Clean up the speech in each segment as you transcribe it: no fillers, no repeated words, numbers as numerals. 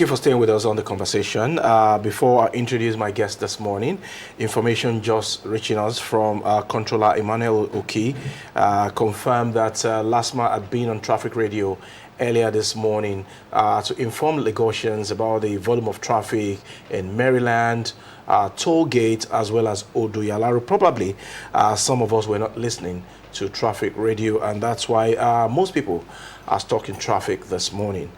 you for staying with us on the conversation. Before I introduce my guest this morning, information just reaching us from Controller Emmanuel Oki confirmed that LASMA had been on traffic radio earlier this morning to inform Lagosians about the volume of traffic in Maryland, toll gate, as well as Odoyalaru. Probably some of us were not listening to traffic radio, and that's why most people are stuck in traffic this morning.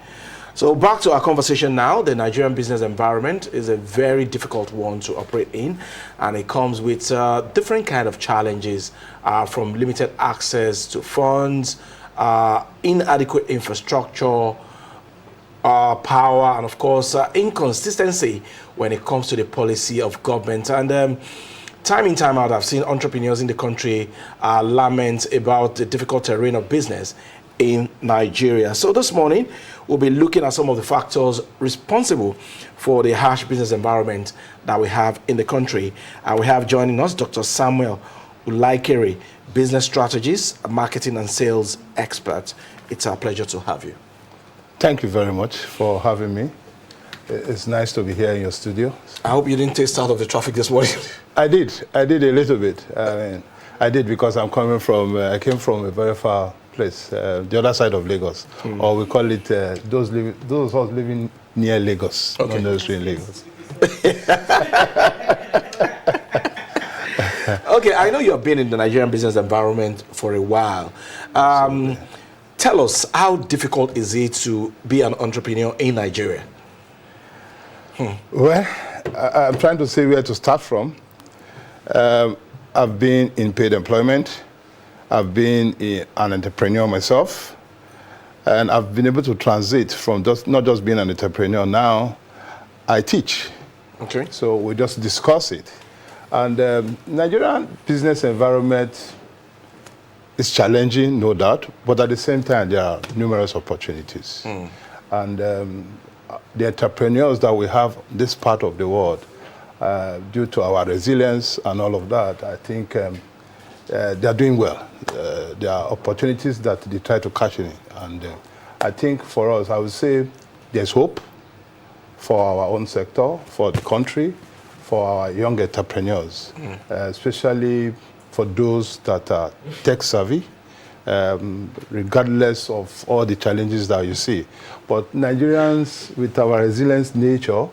So back to our conversation now. The Nigerian business environment is a very difficult one to operate in, and it comes with different kind of challenges, from limited access to funds, inadequate infrastructure, power, and of course inconsistency when it comes to the policy of government. And time in, time out, I've seen entrepreneurs in the country lament about the difficult terrain of business in Nigeria. So this morning, we'll be looking at some of the factors responsible for the harsh business environment that we have in the country. We have joining us Dr. Samuel Ulaikere, business strategist, marketing and sales expert. It's our pleasure to have you. Thank you very much for having me. It's nice to be here in your studio. I hope you didn't taste out of the traffic this morning. I did a little bit. I did because I came from a very far place, the other side of Lagos, or we call it those of us living near Lagos, not necessarily in Lagos. Okay, I know you have been in the Nigerian business environment for a while. Tell us, how difficult is it to be an entrepreneur in Nigeria? Well, I'm trying to say where to start from. I've been in paid employment. I've been an entrepreneur myself, and I've been able to transit from not just being an entrepreneur. Now I teach. Okay. So we just discuss it. And Nigerian business environment is challenging, no doubt, but at the same time, there are numerous opportunities. And the entrepreneurs that we have in this part of the world, due to our resilience and all of that, I think they are doing well. There are opportunities that they try to cash in. And I think for us, I would say there's hope for our own sector, for the country, for our young entrepreneurs, especially for those that are tech savvy, regardless of all the challenges that you see. But Nigerians, with our resilient nature,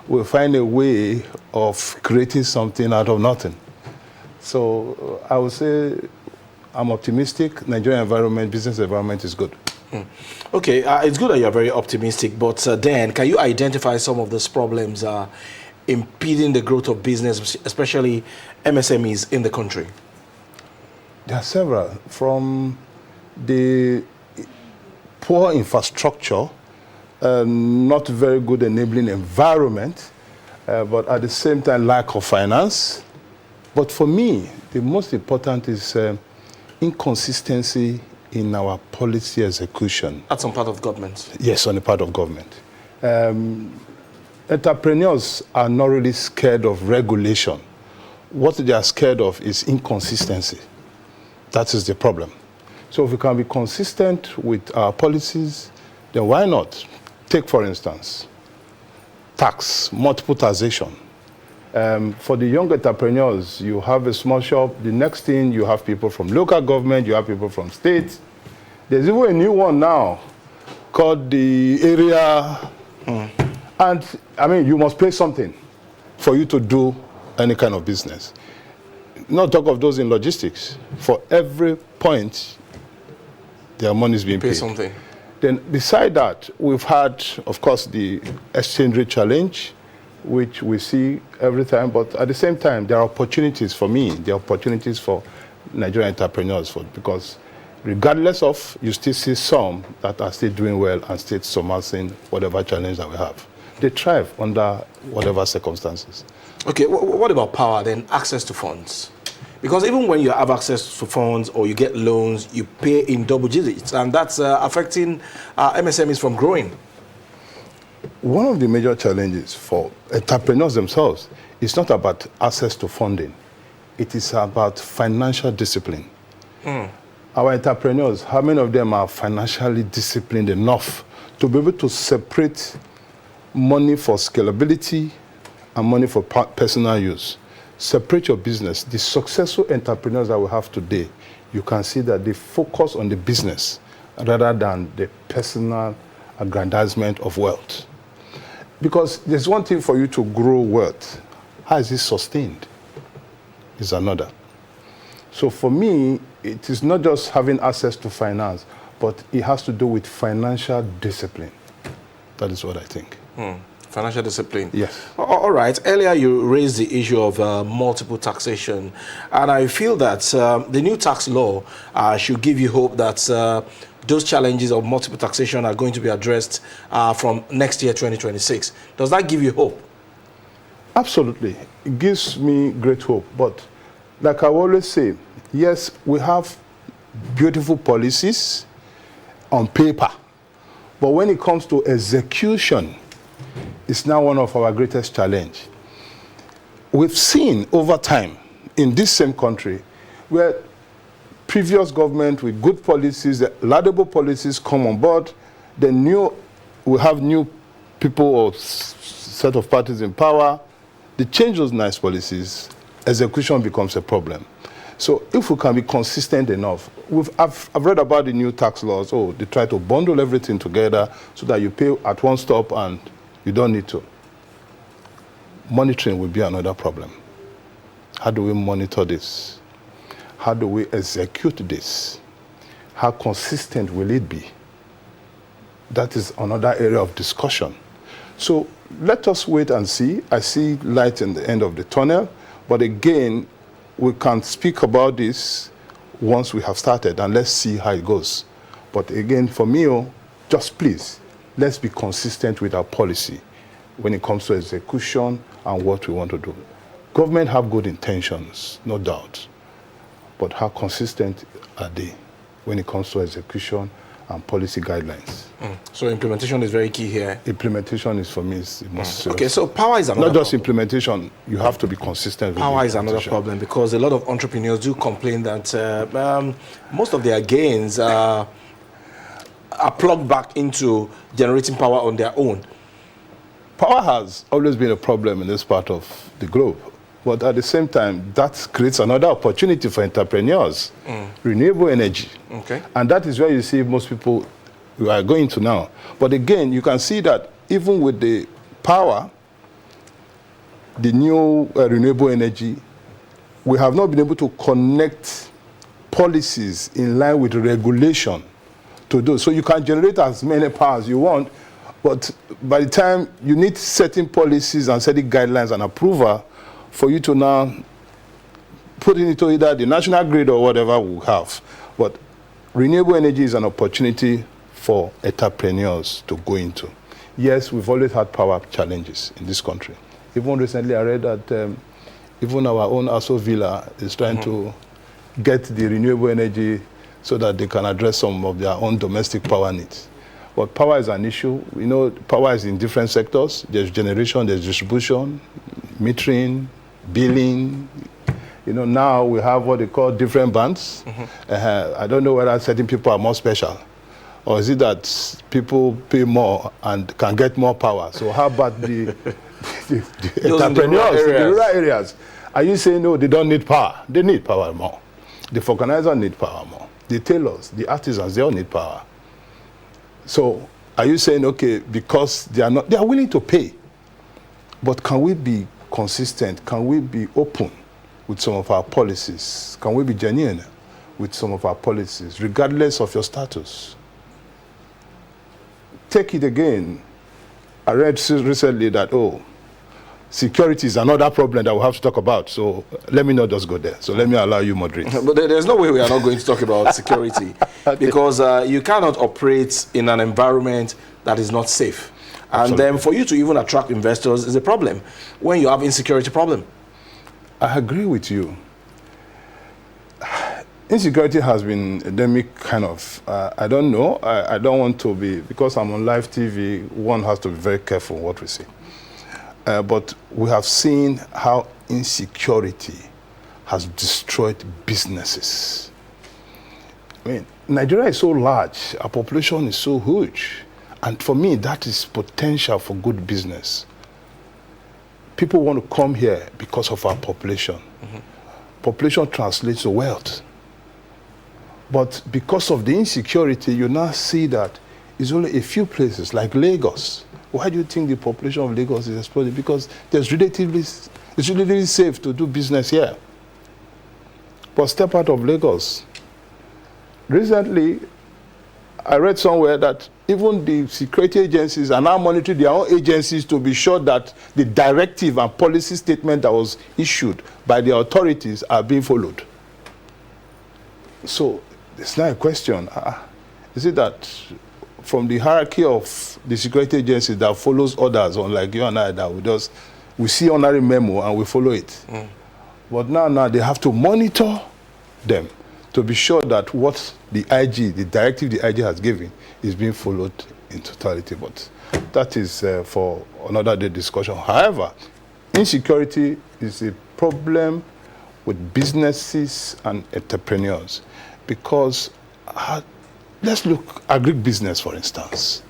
will find a way of creating something out of nothing. So I would say I'm optimistic. Nigerian environment, business environment is good. Okay, it's good that you're very optimistic, but then can you identify some of those problems impeding the growth of business, especially MSMEs in the country? There are several, from the poor infrastructure, not very good enabling environment, but at the same time lack of finance. But for me, the most important is inconsistency in our policy execution. That's on part of government? Yes, on the part of government. Entrepreneurs are not really scared of regulation. What they are scared of is inconsistency. That is the problem. So if we can be consistent with our policies, then why not? Take, for instance, tax, multiple taxation. For the young entrepreneurs, you have a small shop. The next thing, you have people from local government, you have people from state. There's even a new one now called the area. And, I mean, you must pay something for you to do any kind of business. Not talk of those in logistics. For every point, their money is being paid. Pay something. Then beside that, we've had, of course, the exchange rate challenge, which we see every time. But at the same time, there are opportunities for me. There are opportunities for Nigerian entrepreneurs, because regardless of, you still see some that are still doing well and still surmounting whatever challenge that we have. They thrive under whatever circumstances. Okay, what about power then, access to funds? Because even when you have access to funds or you get loans, you pay in double digits, and that's affecting MSMEs from growing. One of the major challenges for entrepreneurs themselves is not about access to funding. It is about financial discipline. Our entrepreneurs, how many of them are financially disciplined enough to be able to separate money for scalability and money for personal use. Separate your business. The successful entrepreneurs that we have today, you can see that they focus on the business rather than the personal aggrandizement of wealth. Because there's one thing for you to grow wealth. How is it sustained? Is another. So for me, it is not just having access to finance, but it has to do with financial discipline. That is what I think. Financial discipline. Yes. All right. Earlier, you raised the issue of multiple taxation, and I feel that the new tax law should give you hope that those challenges of multiple taxation are going to be addressed from next year, 2026. Does that give you hope? Absolutely. It gives me great hope. But like I always say, yes, we have beautiful policies on paper. But when it comes to execution, it's now one of our greatest challenge. We've seen over time in this same country where previous government with good policies, laudable policies come on board, then we have new people or set of parties in power, they change those nice policies, execution becomes a problem. So if we can be consistent enough, I've read about the new tax laws. Oh, they try to bundle everything together so that you pay at one stop and you don't need to. Monitoring will be another problem. How do we monitor this? How do we execute this? How consistent will it be? That is another area of discussion. So let us wait and see. I see light in the end of the tunnel, but again, we can speak about this once we have started, and let's see how it goes. But again, for me, just please, let's be consistent with our policy when it comes to execution and what we want to do. Government have good intentions, no doubt, but how consistent are they when it comes to execution and policy guidelines? So implementation is very key here. Implementation is, for me, is the most serious. Okay, so power is another Not just problem. implementation, you have to be consistent with Power is another implementation. problem because a lot of entrepreneurs do complain that most of their gains are plugged back into generating power on their own. Power has always been a problem in this part of the globe. But at the same time, that creates another opportunity for entrepreneurs. Renewable energy. Okay. And that is where you see most people who are going to now. But again, you can see that even with the power, the new renewable energy, we have not been able to connect policies in line with regulation to those. So you can generate as many power as you want, but by the time you need certain policies and certain guidelines and approval for you to now put it into either the national grid or whatever we have. But renewable energy is an opportunity for entrepreneurs to go into. Yes, we've always had power challenges in this country. Even recently I read that even our own Aso Villa is trying to get the renewable energy so that they can address some of their own domestic power needs. But power is an issue. You know, power is in different sectors. There's generation, there's distribution, metering, billing. You know, now we have what they call different bands. I don't know whether certain people are more special, or is it that people pay more and can get more power? So how about the entrepreneurs in the rural areas? Are you saying, no, they don't need power? They need power more. The vulcanizer need power more. The tailors, the artisans, they all need power. So are you saying, okay, because they are willing to pay, but can we be consistent? Can we be open with some of our policies? Can we be genuine with some of our policies, regardless of your status? Take it again. I read recently that, security is another problem that we'll have to talk about. So let me not just go there. So let me allow you moderate. But there's no way we are not going to talk about security because you cannot operate in an environment that is not safe. And then for you to even attract investors is a problem when you have insecurity problem. I agree with you. Insecurity has been endemic kind of, I don't know. I don't want to be, because I'm on live TV, one has to be very careful what we say. But we have seen how insecurity has destroyed businesses. I mean, Nigeria is so large, our population is so huge, And for me, that is potential for good business. People want to come here because of our population. Population translates to wealth. But because of the insecurity, you now see that it's only a few places, like Lagos. Why do you think the population of Lagos is exploding? Because it's relatively safe to do business here. But step out of Lagos. Recently, I read somewhere that even the security agencies are now monitoring their own agencies to be sure that the directive and policy statement that was issued by the authorities are being followed. So it's not a question. Is it that from the hierarchy of the security agency that follows others, unlike you and I, that we see honorary memo and we follow it? But now they have to monitor them to be sure that what the directive the IG has given is being followed in totality. But that is for another day discussion. However, insecurity is a problem with businesses and entrepreneurs because let's look at agribusiness, for instance.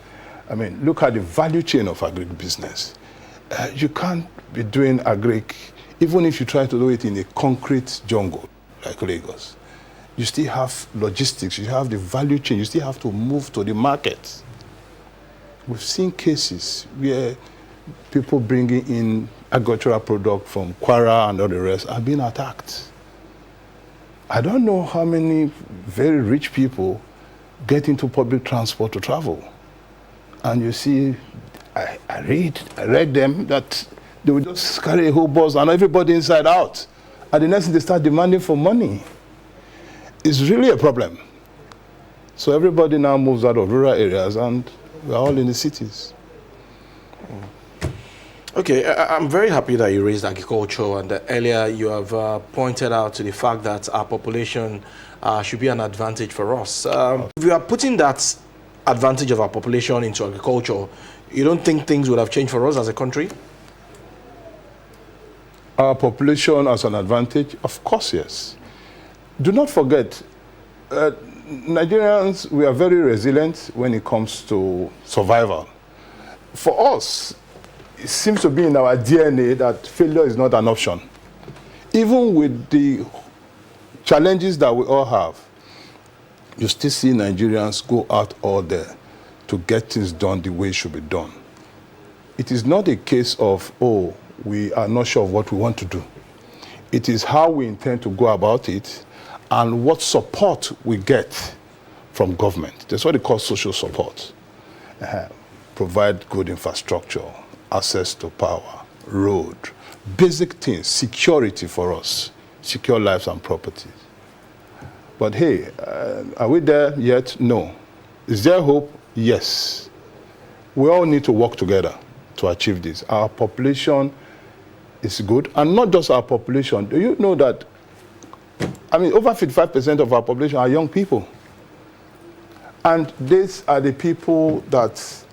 I mean, look at the value chain of agribusiness. You can't be doing agric, even if you try to do it in a concrete jungle like Lagos. You still have logistics, you have the value chain, you still have to move to the market. We've seen cases where people bringing in agricultural product from Kwara and all the rest are being attacked. I don't know how many very rich people get into public transport to travel. And you see, I read them that they will just carry a whole bus and everybody inside out. And the next thing they start demanding for money. It's really a problem. So everybody now moves out of rural areas and we're all in the cities. Okay, I'm very happy that you raised agriculture, and earlier you have pointed out to the fact that our population should be an advantage for us. If we are putting that advantage of our population into agriculture, you don't think things would have changed for us as a country? Our population as an advantage? Of course, yes. Do not forget, Nigerians, we are very resilient when it comes to survival. For us, it seems to be in our DNA that failure is not an option. Even with the challenges that we all have, you still see Nigerians go out all there to get things done the way it should be done. It is not a case of, oh, we are not sure of what we want to do. It is how we intend to go about it and what support we get from government. That's what they call social support. Provide good infrastructure, access to power, road, basic things, security for us, secure lives and properties. But hey, are we there yet? No. Is there hope? Yes. We all need to work together to achieve this. Our population is good, and not just our population. Do you know that, over 55% of our population are young people. And these are the people that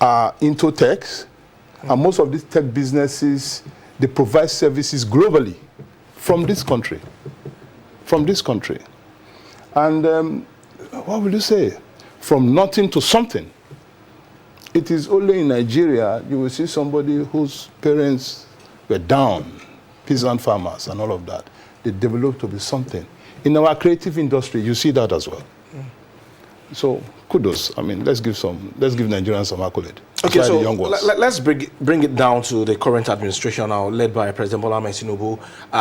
are into tech, and most of these tech businesses, they provide services globally from this country. And what will you say? From nothing to something. It is only in Nigeria you will see somebody whose parents were down, peasant farmers and all of that. They developed to be something. In our creative industry, you see that as well. So kudos. Let's give Nigerians some accolade. Okay, so let's bring it down to the current administration now, led by President Bola Ahmed Tinubu.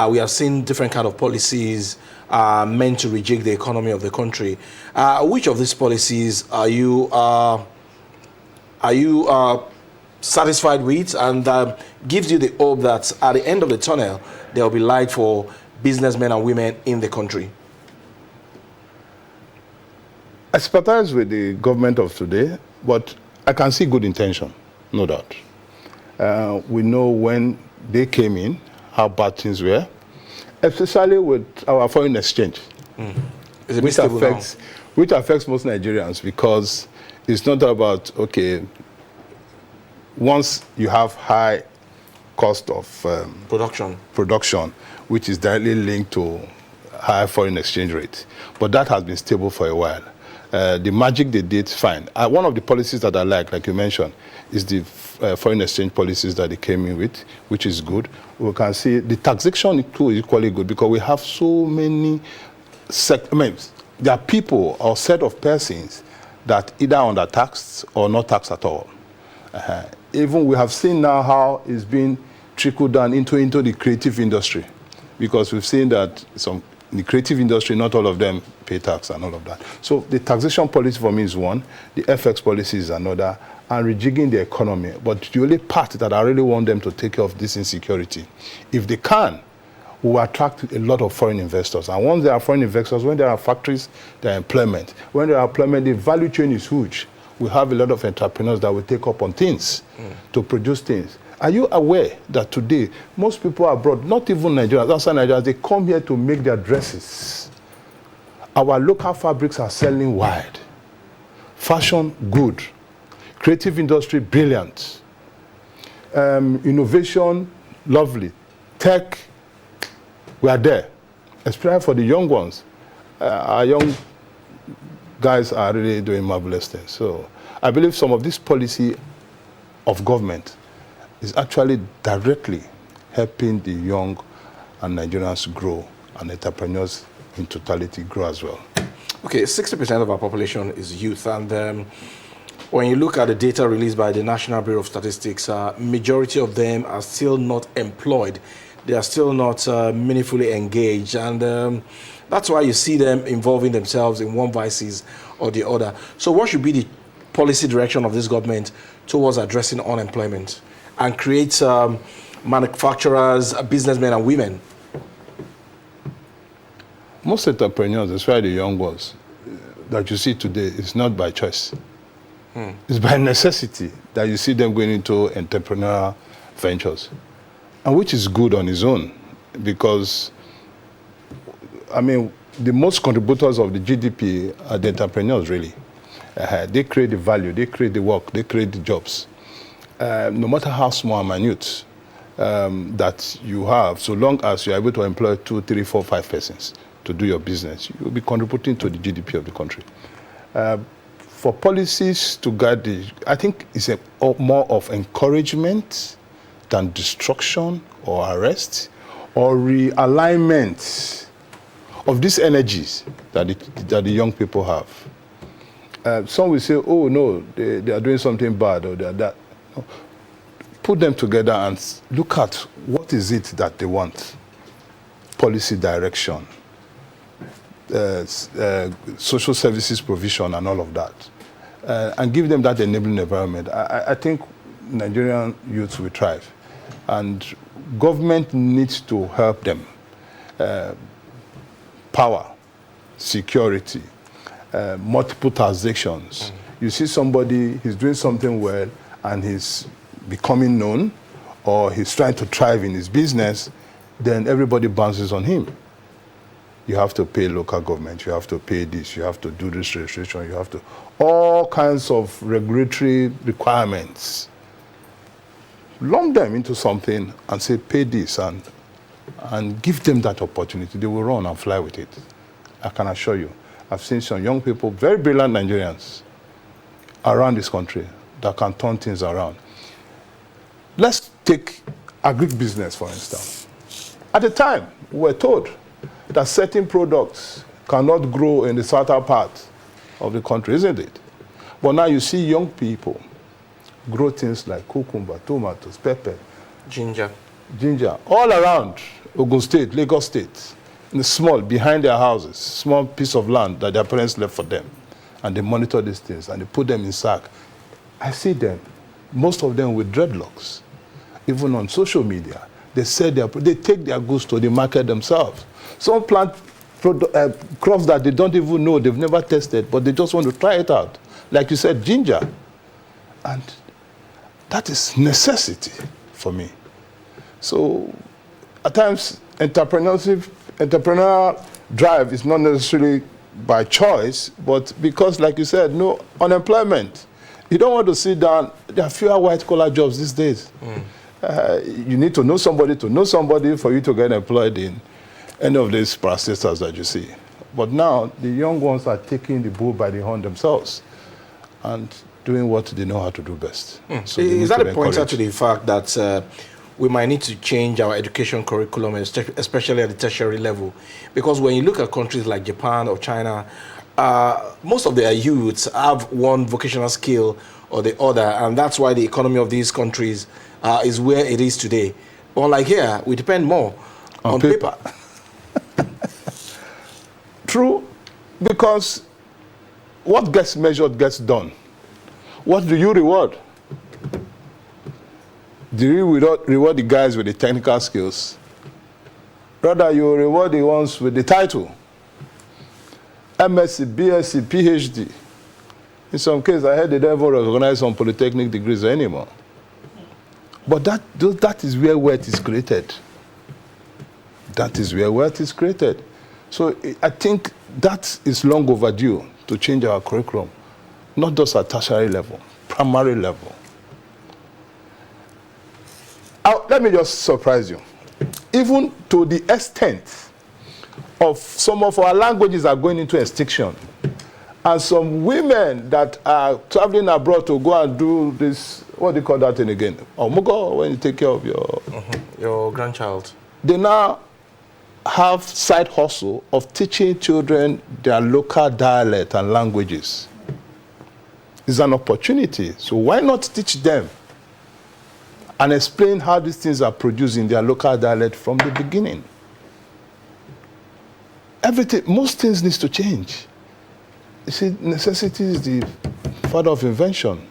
We have seen different kind of policies meant to rejig the economy of the country. Which of these policies are you satisfied with, and gives you the hope that at the end of the tunnel there will be light for businessmen and women in the country? I sympathize with the government of today, but I can see good intention, no doubt. We know when they came in, how bad things were, especially with our foreign exchange, which affects most Nigerians, because it's not about, okay, once you have high cost of production, which is directly linked to high foreign exchange rate, but that has been stable for a while. The magic they did, fine. One of the policies that I like you mentioned, is the foreign exchange policies that they came in with, which is good. We can see the taxation too is equally good because we have so many there are people or set of persons that either undertaxed or not taxed at all. Even we have seen now how it's been trickled down into the creative industry, because we've seen that in the creative industry, not all of them pay tax and all of that. So the taxation policy for me is one, the FX policy is another, and rejigging the economy. But the only part that I really want them to take care of this insecurity, if they can, we will attract a lot of foreign investors. And once there are foreign investors, when there are factories, there are employment. When there are employment, the value chain is huge. We have a lot of entrepreneurs that will take up on things to produce things. Are you aware that today, most people abroad, not even Nigerians, outside Nigeria, they come here to make their dresses. Our local fabrics are selling wide. Fashion, good. Creative industry, brilliant. Innovation, lovely. Tech, we are there. Especially for the young ones. Our young guys are really doing marvelous things. So I believe some of this policy of government is actually directly helping the young and Nigerians grow, and entrepreneurs in totality grow as well. Okay, 60% of our population is youth, and when you look at the data released by the National Bureau of Statistics, majority of them are still not employed. They are still not meaningfully engaged, and that's why you see them involving themselves in one vices or the other. So what should be the policy direction of this government towards addressing unemployment and create manufacturers, businessmen and women? Most entrepreneurs, especially the young ones, that you see today, is not by choice. It's by necessity that you see them going into entrepreneurial ventures, and which is good on its own, because, I mean, the most contributors of the GDP are the entrepreneurs, really. They create the value, they create the work, they create the jobs. No matter how small and minute that you have, so long as you're able to employ 2, 3, 4, 5 persons to do your business, you'll be contributing to the GDP of the country. For policies to guide I think it's more of encouragement than destruction or arrest or realignment of these energies that the young people have. Some will say, oh no, they are doing something bad, or they are that. No. Put them together and look at what is it that they want. Policy direction, social services provision and all of that. And give them that enabling environment. I think Nigerian youths will thrive. And government needs to help them. Power, security, multiple transactions. You see somebody, he's doing something well and he's becoming known, or he's trying to thrive in his business, then everybody bounces on him. You have to pay local government, you have to pay this, you have to do this registration, you have to, all kinds of regulatory requirements. Lump them into something and say, pay this, and give them that opportunity. They will run and fly with it. I can assure you. I've seen some young people, very brilliant Nigerians, around this country that can turn things around. Let's take agribusiness, for instance. At the time, we were told that certain products cannot grow in the southern part of the country, isn't it? But now you see young people grow things like cucumber, tomatoes, pepper, Ginger, all around Ogun State, Lagos State, in the small, behind their houses, small piece of land that their parents left for them. And they monitor these things and they put them in sack. I see them, most of them with dreadlocks, even on social media. They say they take their goods to the market themselves. Some plant crops that they don't even know, they've never tested, but they just want to try it out. Like you said, ginger. And that is necessity for me. So at times, entrepreneurial drive is not necessarily by choice, but because, like you said, no unemployment. You don't want to sit down. There are fewer white-collar jobs these days. You need to know somebody for you to get employed in any of these processors that you see. But now the young ones are taking the bull by the horn themselves and doing what they know how to do best. So is that a pointer to the fact that we might need to change our education curriculum, especially at the tertiary level? Because when you look at countries like Japan or China, most of their youths have one vocational skill or the other, and that's why the economy of these countries is where it is today. Unlike here, we depend more on paper. True, because what gets measured gets done. What do you reward? Do you reward the guys with the technical skills? Rather, you reward the ones with the title. MSc, BSc, PhD. In some cases, I heard they don't even recognize some polytechnic degrees anymore. But that is where wealth is created. That is where wealth is created. So I think that is long overdue to change our curriculum, not just at tertiary level, primary level. Let me just surprise you. Even to the extent of some of our languages are going into extinction, and some women that are traveling abroad to go and do this, what do you call that thing again? Omugo, when you take care of your grandchild. They now have side hustle of teaching children their local dialect and languages. It's an opportunity. So why not teach them and explain how these things are produced in their local dialect from the beginning? Most things need to change. You see, necessity is the father of invention.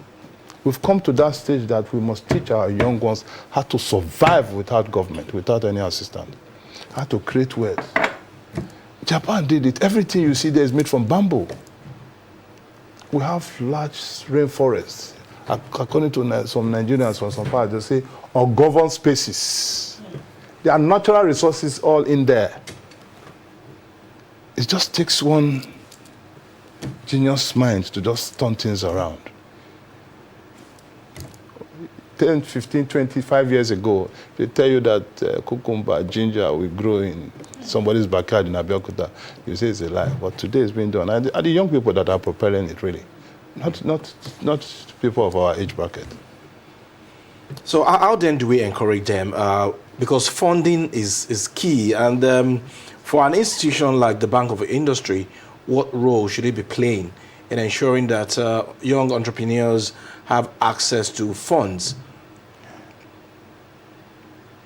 We've come to that stage that we must teach our young ones how to survive without government, without any assistance, how to create wealth. Japan did it. Everything you see there is made from bamboo. We have large rainforests. According to some Nigerians from some parts, they say ungoverned spaces. There are natural resources all in there. It just takes one genius mind to just turn things around. 10, 15, 25 years ago, they tell you that cucumber, ginger will grow in somebody's backyard in Abeokuta. You say it's a lie, but today it's being done. And the young people that are propelling it, really, not people of our age bracket. So how then do we encourage them? Because funding is key, and for an institution like the Bank of Industry, what role should it be playing in ensuring that young entrepreneurs have access to funds?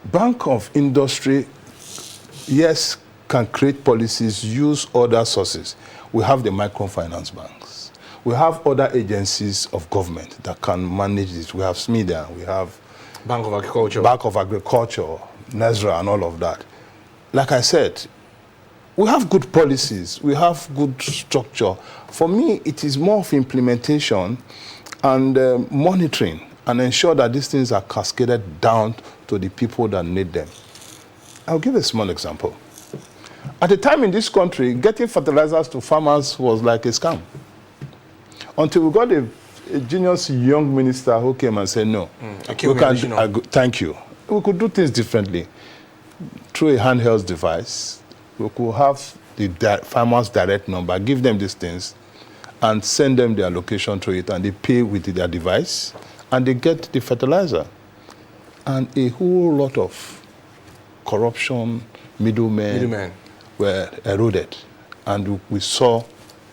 Bank of Industry, yes, can create policies, use other sources. We have the microfinance banks. We have other agencies of government that can manage this. We have SMIDA, we have Bank of Agriculture, NESRA, and all of that. Like I said, we have good policies, we have good structure. For me, it is more of implementation and monitoring and ensure that these things are cascaded down to the people that need them. I'll give a small example. At the time in this country, getting fertilizers to farmers was like a scam. Until we got a genius young minister who came and said, no, thank you. We could do things differently. Through a handheld device, we could have the farmer's direct number, give them these things, and send them their location through it, and they pay with their device, and they get the fertilizer. And a whole lot of corruption, middlemen were eroded. And we saw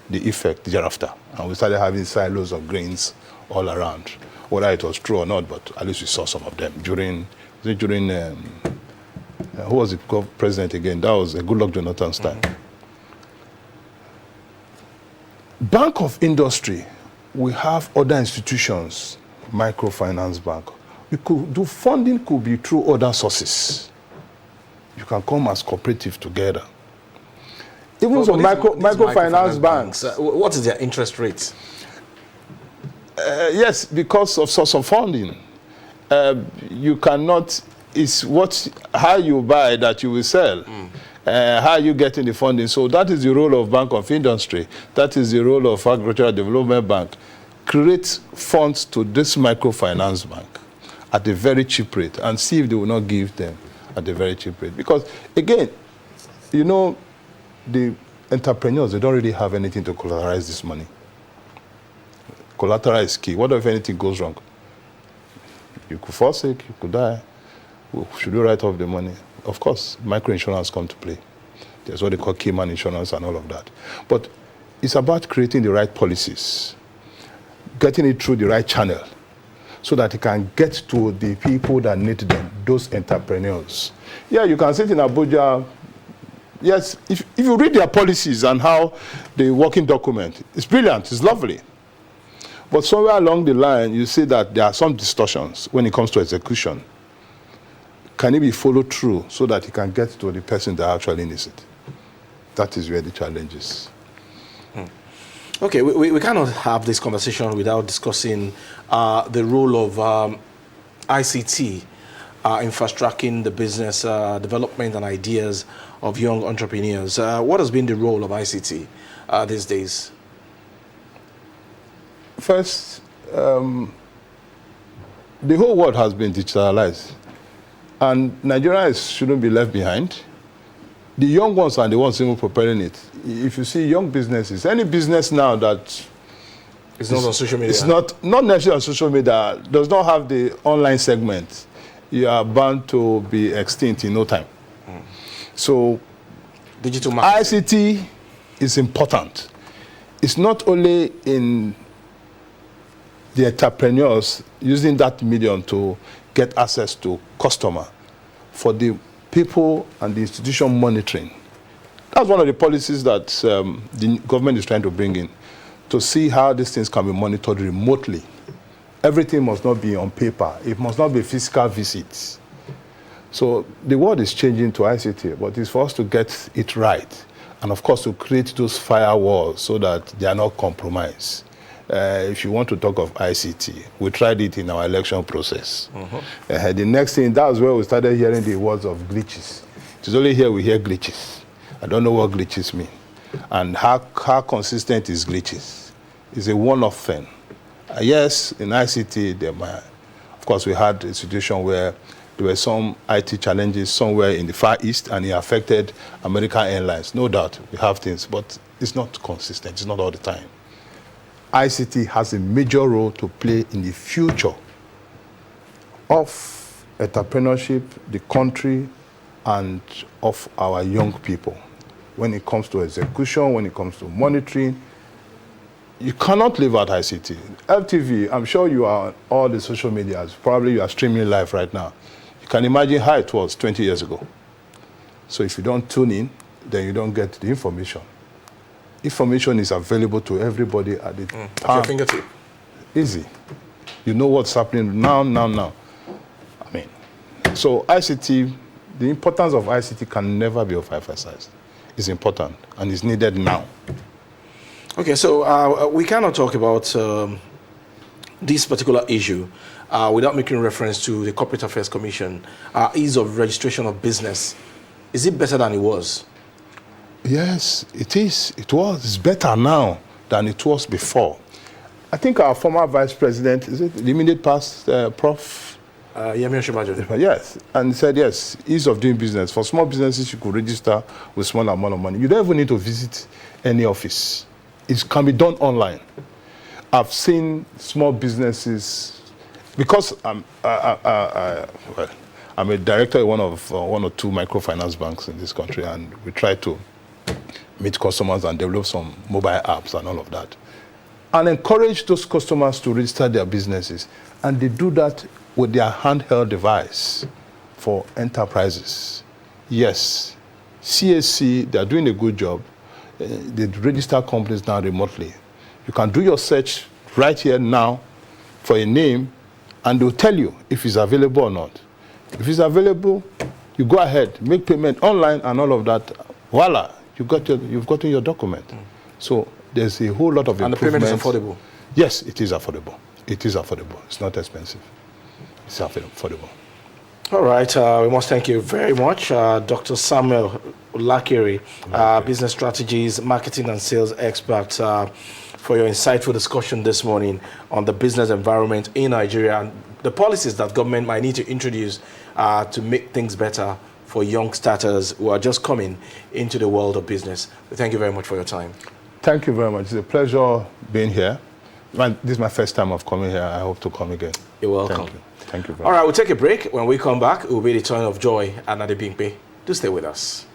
the effect thereafter. And we started having silos of grains all around. Whether it was true or not, but at least we saw some of them during who was the president again? That was Goodluck Jonathan's time. Bank of Industry, we have other institutions, microfinance bank. We could do funding, could be through other sources. You can come as cooperative together. Even some microfinance banks. What is their interest rate? Yes, because of source of funding. You cannot, it's how you buy that you will sell. How are you getting the funding? So that is the role of Bank of Industry. That is the role of Agricultural Development Bank. Create funds to this microfinance bank at a very cheap rate and see if they will not give them at a very cheap rate. Because again, you know, the entrepreneurs, they don't really have anything to collateralize this money. Collateral is key. What if anything goes wrong? You could fall sick, you could die. Should you write off the money? Of course, microinsurance come to play. There's what they call key man insurance and all of that. But it's about creating the right policies, getting it through the right channel, so that it can get to the people that need them, those entrepreneurs. Yeah, you can sit in Abuja. Yes, if you read their policies and how the working document, it's brilliant, it's lovely. But somewhere along the line, you see that there are some distortions when it comes to execution. Can it be followed through so that it can get to the person that actually needs it? That is where the challenge is. Okay, we cannot have this conversation without discussing the role of ICT in fast-tracking the business development and ideas of young entrepreneurs. What has been the role of ICT these days? First, the whole world has been digitalized, and Nigeria shouldn't be left behind. The young ones are the ones even preparing it. If you see young businesses, any business now that it's not on social media. It's not necessarily on social media, does not have the online segment, you are bound to be extinct in no time. So digital marketing. ICT is important. It's not only in the entrepreneurs using that medium to get access to customer, for the people and the institution monitoring. That's one of the policies that the government is trying to bring in, to see how these things can be monitored remotely. Everything must not be on paper. It must not be physical visits. So the world is changing to ICT, but it's for us to get it right. And of course, to create those firewalls so that they are not compromised. If you want to talk of ICT, we tried it in our election process. The next thing, that's where we started hearing the words of glitches. It is only here we hear glitches. I don't know what glitches mean. And how consistent is glitches? It's a one-off thing. Yes, in ICT, of course, we had a situation where there were some IT challenges somewhere in the Far East, and it affected American Airlines. No doubt, we have things, but it's not consistent. It's not all the time. ICT has a major role to play in the future of entrepreneurship, the country, and of our young people. When it comes to execution, when it comes to monitoring, you cannot live out ICT. FTV, I'm sure you are on all the social medias. Probably you are streaming live right now. You can imagine how it was 20 years ago. So if you don't tune in, then you don't get the information. Information is available to everybody at the time. At your fingertip. Easy. You know what's happening now. I mean, so ICT, the importance of ICT can never be overemphasized. It's important and it's needed now. Okay, so we cannot talk about this particular issue without making reference to the Corporate Affairs Commission, ease of registration of business. Is it better than it was? Yes, it is. It was. It's better now than it was before. I think our former vice president, is it the immediate past, Prof? Yemi Osinbajo. Yes, and he said, yes, ease of doing business. For small businesses, you could register with small amount of money. You don't even need to visit any office. It can be done online. I've seen small businesses, because I'm a director at one or two microfinance banks in this country, and we try to meet customers and develop some mobile apps and all of that, and encourage those customers to register their businesses. And they do that with their handheld device for enterprises. Yes, CAC, they're doing a good job. They register companies now remotely. You can do your search right here now for a name, and they'll tell you if it's available or not. If it's available, you go ahead, make payment online and all of that. Voila, you've gotten your document. So there's a whole lot of improvements. And the payment is affordable? Yes, it is affordable. It is affordable. It's not expensive. It's affordable. All right. We must thank you very much, Dr. Samuel Ulakere, business strategies, marketing and sales expert, for your insightful discussion this morning on the business environment in Nigeria and the policies that government might need to introduce to make things better for young starters who are just coming into the world of business. Thank you very much for your time. Thank you very much. It's a pleasure being here. This is my first time of coming here. I hope to come again. You're welcome. Thank you. Thank you very much. All right, we'll take a break. When we come back, it will be the turn of Joy and Adebimpe. Do stay with us.